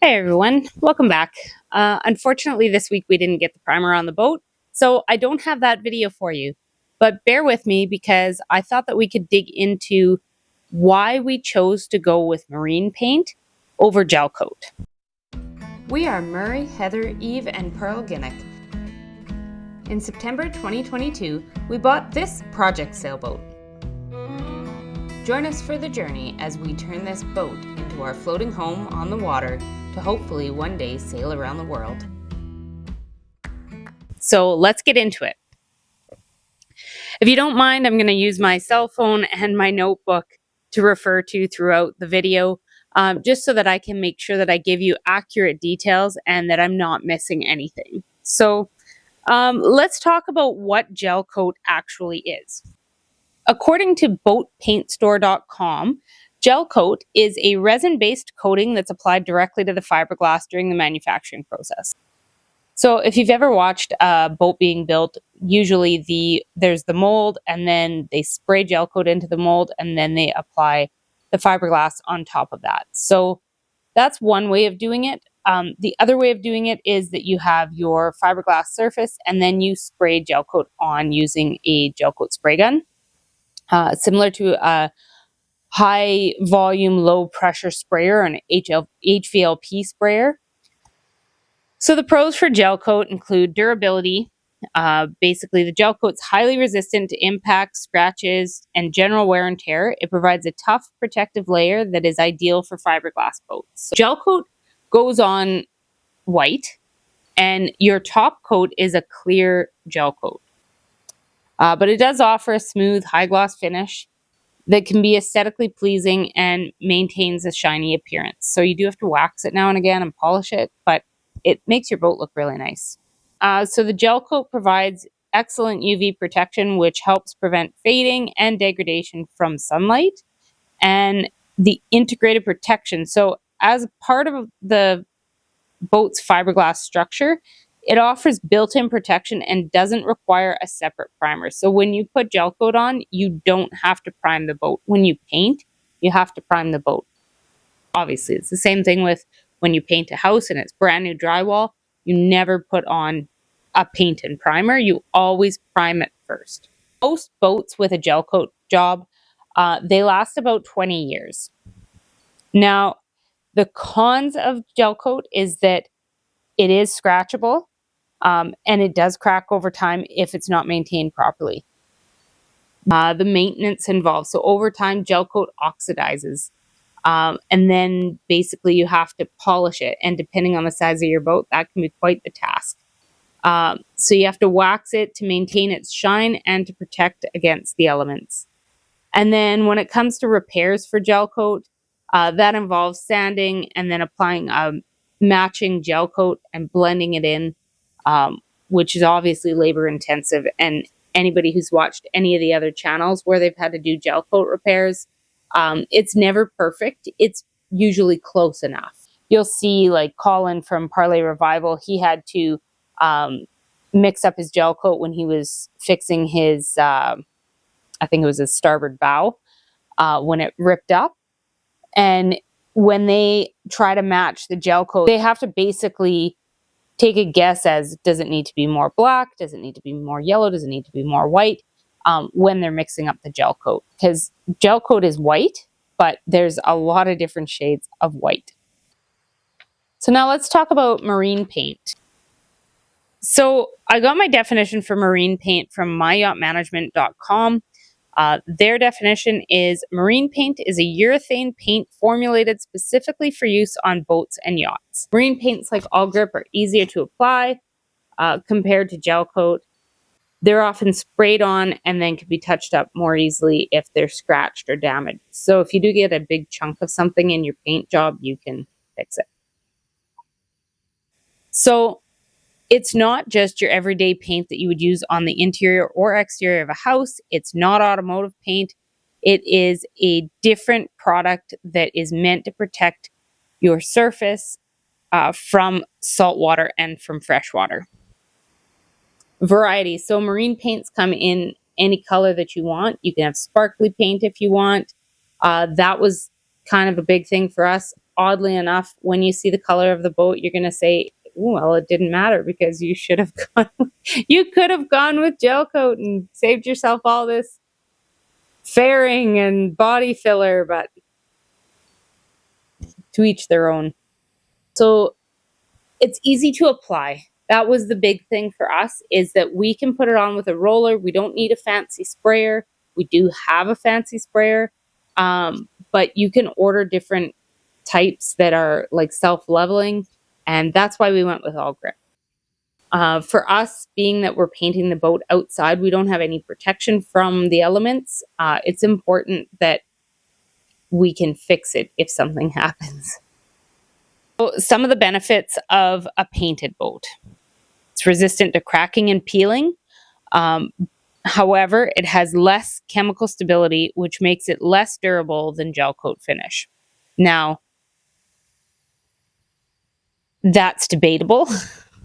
Hey everyone, welcome back. Unfortunately, this week we didn't get the primer on the boat, so I don't have that video for you. But bear with me because I thought that we could dig into why we chose to go with marine paint over gel coat. We are Murray, Heather, Eve, and Pearl Ginnick. In September 2022, we bought this project sailboat. Join us for the journey as we turn this boat into our floating home on the water to hopefully one day sail around the world. So let's get into it. If you don't mind, I'm going to use my cell phone and my notebook to refer to throughout the video, just so that I can make sure that I give you accurate details and that I'm not missing anything. So let's talk about what gel coat actually is. According to boatpaintstore.com, gel coat is a resin-based coating that's applied directly to the fiberglass during the manufacturing process. So if you've ever watched a boat being built, usually there's the mold and then they spray gel coat into the mold and then they apply the fiberglass on top of that. So that's one way of doing it. The other way of doing it is that you have your fiberglass surface and then you spray gel coat on using a gel coat spray gun. Similar to a high volume, low pressure sprayer, an HVLP sprayer. So the pros for gel coat include durability. Basically, the gel coat's highly resistant to impacts, scratches, and general wear and tear. It provides a tough protective layer that is ideal for fiberglass boats. So gel coat goes on white, and your top coat is a clear gel coat. But it does offer a smooth, high gloss finish that can be aesthetically pleasing and maintains a shiny appearance. So you do have to wax it now and again and polish it, but it makes your boat look really nice. So the gel coat provides excellent UV protection, which helps prevent fading and degradation from sunlight, and the integrated protection. So as part of the boat's fiberglass structure, it offers built-in protection and doesn't require a separate primer. So when you put gel coat on, you don't have to prime the boat. When you paint, you have to prime the boat. Obviously, it's the same thing with when you paint a house and it's brand new drywall. You never put on a paint and primer. You always prime it first. Most boats with a gel coat job, they last about 20 years. Now, the cons of gel coat is that it is scratchable, and it does crack over time if it's not maintained properly. The maintenance involved. So over time, gel coat oxidizes. And then basically you have to polish it. And depending on the size of your boat, that can be quite the task. So you have to wax it to maintain its shine and to protect against the elements. And then when it comes to repairs for gel coat, that involves sanding and then applying matching gel coat and blending it in, which is obviously labor intensive. And anybody who's watched any of the other channels where they've had to do gel coat repairs, it's never perfect. It's usually close enough. You'll see like Colin from Parlay Revival, he had to mix up his gel coat when he was fixing his, I think it was his starboard bow, when it ripped up. And when they try to match the gel coat, they have to basically take a guess as, does it need to be more black? Does it need to be more yellow? Does it need to be more white? When they're mixing up the gel coat. Because gel coat is white, but there's a lot of different shades of white. So now let's talk about marine paint. So I got my definition for marine paint from myyachtmanagement.com. Their definition is marine paint is a urethane paint formulated specifically for use on boats and yachts. Marine paints, like all grip, are easier to apply compared to gel coat. They're often sprayed on and then can be touched up more easily if they're scratched or damaged. So if you do get a big chunk of something in your paint job, you can fix it. So it's not just your everyday paint that you would use on the interior or exterior of a house. It's not automotive paint. It is a different product that is meant to protect your surface from salt water and from fresh water. Variety. So marine paints come in any color that you want. You can have sparkly paint if you want. That was kind of a big thing for us. oddly enough, when you see the color of the boat, you're going to say, well, it didn't matter because you should have gone, you could have gone with gel coat and saved yourself all this fairing and body filler, but to each their own. So it's easy to apply. That was the big thing for us, is that we can put it on with a roller. We don't need a fancy sprayer. We do have a fancy sprayer, but you can order different types that are like self-leveling, and that's why we went with all grip. For us, being that we're painting the boat outside, we don't have any protection from the elements. It's important that we can fix it if something happens. So some of the benefits of a painted boat: it's resistant to cracking and peeling. Um, However, it has less chemical stability, which makes it less durable than gel coat finish. Now, that's debatable,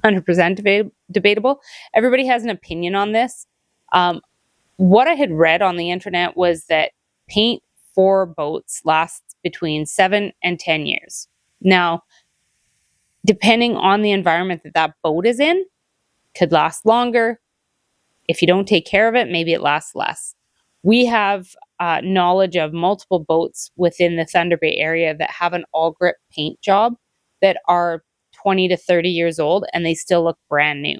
100% debatable. Everybody has an opinion on this. What I had read on the internet was that paint for boats lasts between 7 and 10 years. Now, depending on the environment that that boat is in, could last longer. If you don't take care of it, maybe it lasts less. We have knowledge of multiple boats within the Thunder Bay area that have an all grip paint job that are 20 to 30 years old and they still look brand new.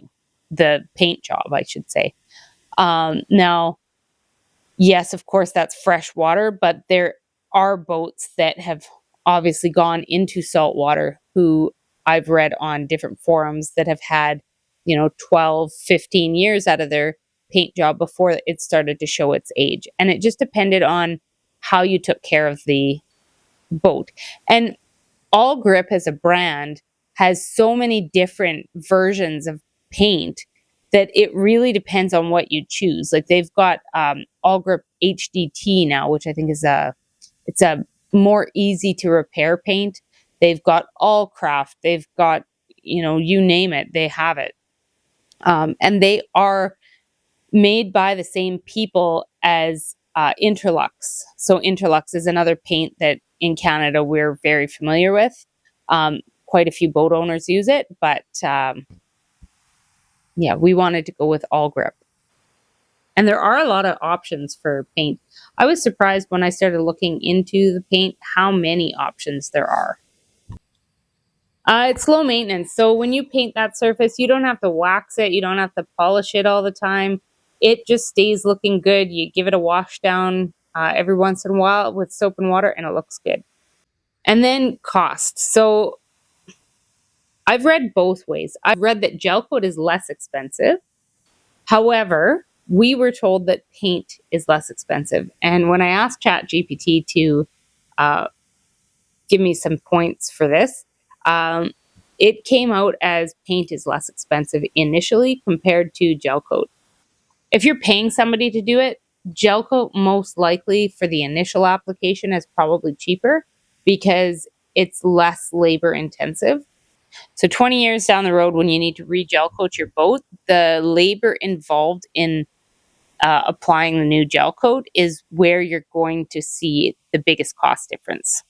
The paint job, I should say. Now, yes, of course, that's fresh water, but there are boats that have obviously gone into salt water who I've read on different forums that have had, 12, 15 years out of their paint job before it started to show its age. And it just depended on how you took care of the boat. And All Grip as a brand has so many different versions of paint that it really depends on what you choose. Like they've got All Grip HDT now, which I think is it's a more easy to repair paint. They've got All Craft. They've got, you name it, they have it. And they are made by the same people as Interlux. So Interlux is another paint that in Canada we're very familiar with. Quite a few boat owners use it, but yeah, we wanted to go with All Grip. And there are a lot of options for paint. I was surprised when I started looking into the paint how many options there are. It's low maintenance. So when you paint that surface, you don't have to wax it. You don't have to polish it all the time. It just stays looking good. You give it a wash down every once in a while with soap and water, and it looks good. And then cost. So I've read both ways. I've read that gel coat is less expensive. However, we were told that paint is less expensive. And when I asked ChatGPT to give me some points for this, it came out as paint is less expensive initially compared to gel coat. If you're paying somebody to do it, gel coat most likely for the initial application is probably cheaper because it's less labor intensive. So 20 years down the road, when you need to re-gel coat your boat, the labor involved in applying the new gel coat is where you're going to see the biggest cost difference.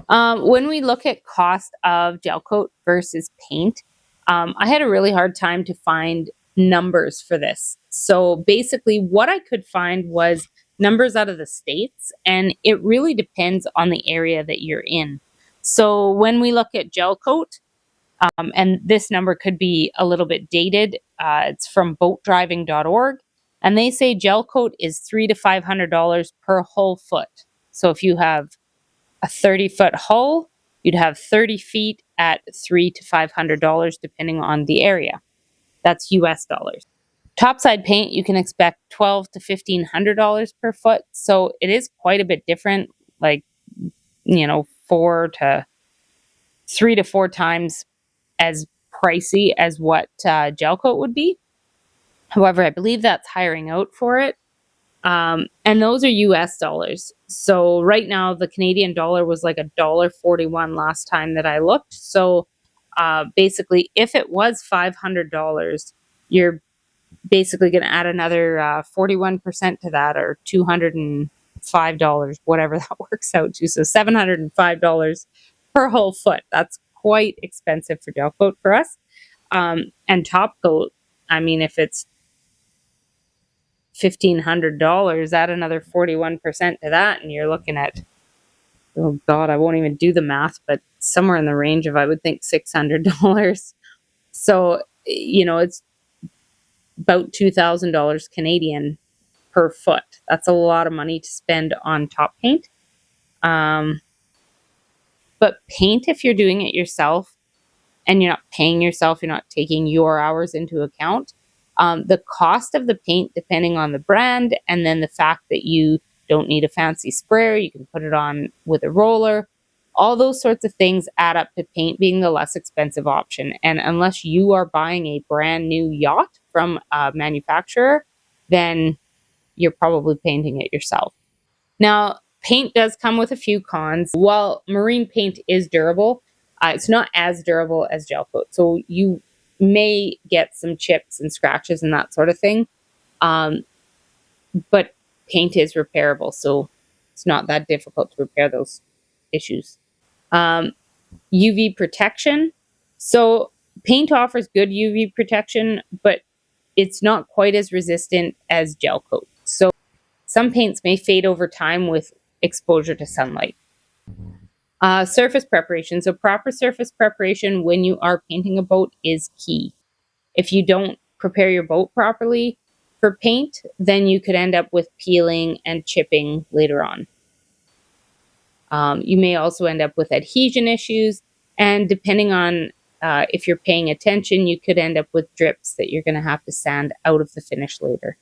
When we look at cost of gel coat versus paint, I had a really hard time to find numbers for this. So basically what I could find was numbers out of the States, and it really depends on the area that you're in. So when we look at gel coat, and this number could be a little bit dated, it's from boatdriving.org, and they say gel coat is $300 to $500 per hull foot. So if you have a 30-foot hull, you'd have 30 feet at $300 to $500 depending on the area. That's US dollars. Topside paint, you can expect $1,200 to $1,500 per foot. So it is quite a bit different, like, 3 to 4 times as pricey as what gel coat would be. However, I believe that's hiring out for it. And those are US dollars. So right now, the Canadian dollar was like $1.41 last time that I looked. So basically, if it was $500, you're basically going to add another 41% to that, or $205, whatever that works out to. So $705 per whole foot. That's quite expensive for gel coat for us. And top coat, I mean, if it's $1,500, add another 41% to that, and you're looking at, oh God, I won't even do the math, but somewhere in the range of, I would think, $600. So, it's about $2,000 Canadian per foot. That's a lot of money to spend on top paint. But paint, if you're doing it yourself and you're not paying yourself, you're not taking your hours into account, the cost of the paint, depending on the brand, and then the fact that you don't need a fancy sprayer, you can put it on with a roller, all those sorts of things add up to paint being the less expensive option. And unless you are buying a brand new yacht from a manufacturer, then you're probably painting it yourself. Now, paint does come with a few cons. While marine paint is durable, it's not as durable as gel coat. So you may get some chips and scratches and that sort of thing. But paint is repairable, so it's not that difficult to repair those issues. UV protection. So paint offers good UV protection, but it's not quite as resistant as gel coat. So some paints may fade over time with exposure to sunlight. Surface preparation. So proper surface preparation when you are painting a boat is key. If you don't prepare your boat properly for paint, then you could end up with peeling and chipping later on. You may also end up with adhesion issues, and depending on if you're paying attention, you could end up with drips that you're going to have to sand out of the finish later.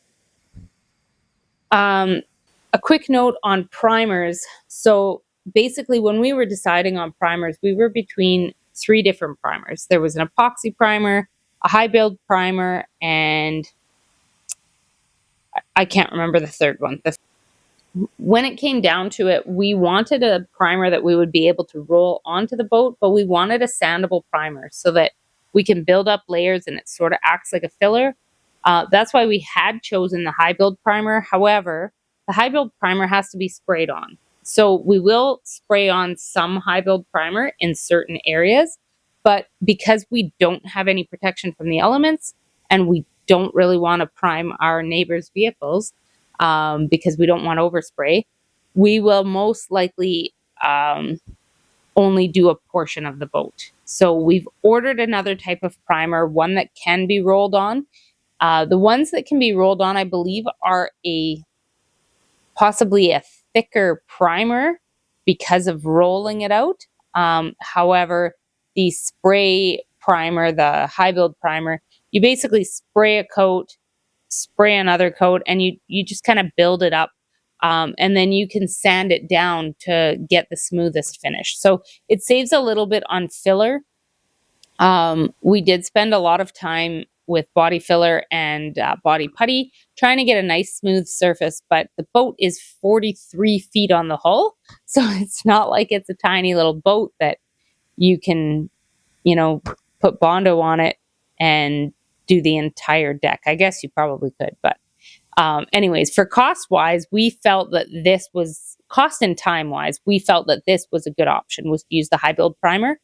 A quick note on primers. So basically, when we were deciding on primers, we were between 3 different primers. There was an epoxy primer, a high build primer, and I can't remember the third one. When it came down to it, we wanted a primer that we would be able to roll onto the boat, but we wanted a sandable primer so that we can build up layers and it sort of acts like a filler. That's why we had chosen the high build primer. However, the high build primer has to be sprayed on. So we will spray on some high build primer in certain areas, but because we don't have any protection from the elements and we don't really want to prime our neighbors' vehicles, because we don't want overspray, we will most likely only do a portion of the boat. So we've ordered another type of primer, one that can be rolled on. The ones that can be rolled on, I believe, are possibly a thicker primer because of rolling it out. However, the spray primer, the high build primer, you basically spray a coat, spray another coat, and you just kind of build it up. And then you can sand it down to get the smoothest finish. So it saves a little bit on filler. We did spend a lot of time with body filler and body putty trying to get a nice smooth surface, but the boat is 43 feet on the hull. So it's not like it's a tiny little boat that you can, put Bondo on it and do the entire deck. I guess you probably could, but anyways, for cost wise, we felt that this was cost and time wise, we felt that this was a good option, was to use the high build primer.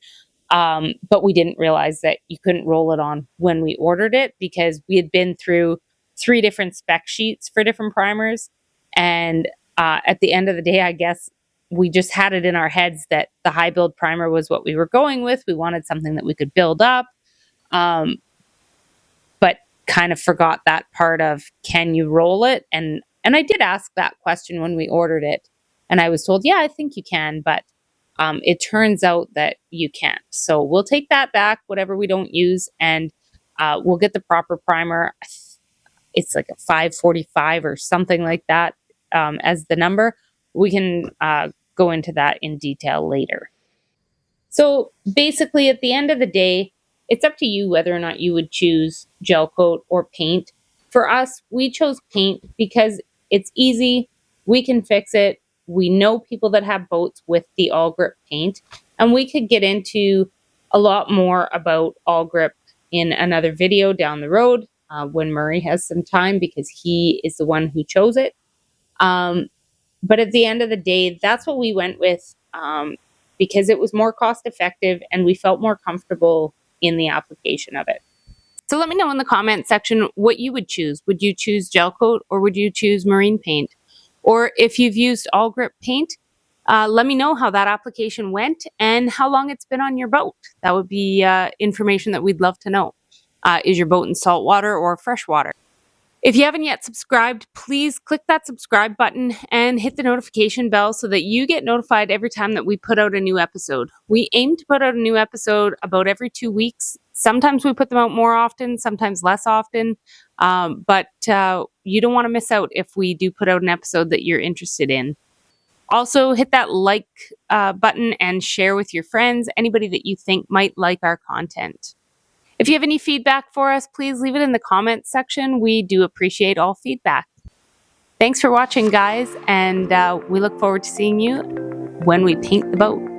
But we didn't realize that you couldn't roll it on when we ordered it, because we had been through 3 different spec sheets for different primers. And at the end of the day, I guess we just had it in our heads that the high build primer was what we were going with. We wanted something that we could build up. But kind of forgot that part of, can you roll it? And I did ask that question when we ordered it. And I was told, yeah, I think you can, but it turns out that you can't. So we'll take that back, whatever we don't use, and we'll get the proper primer. It's like a 545 or something like that as the number. We can go into that in detail later. So basically, at the end of the day, it's up to you whether or not you would choose gel coat or paint. For us, we chose paint because it's easy. We can fix it. We know people that have boats with the all grip paint, and we could get into a lot more about all grip in another video down the road when Murray has some time, because he is the one who chose it. But at the end of the day, that's what we went with. because it was more cost effective and we felt more comfortable in the application of it. So let me know in the comment section what you would choose. Would you choose gel coat or would you choose marine paint? Or if you've used all grip paint, let me know how that application went and how long it's been on your boat. That would be information that we'd love to know. Is your boat in saltwater or freshwater? If you haven't yet subscribed, please click that subscribe button and hit the notification bell so that you get notified every time that we put out a new episode. We aim to put out a new episode about every 2 weeks. Sometimes we put them out more often, sometimes less often, but you don't want to miss out if we do put out an episode that you're interested in. Also, hit that like button and share with your friends, anybody that you think might like our content. If you have any feedback for us, please leave it in the comments section. We do appreciate all feedback. Thanks for watching, guys, and we look forward to seeing you when we paint the boat.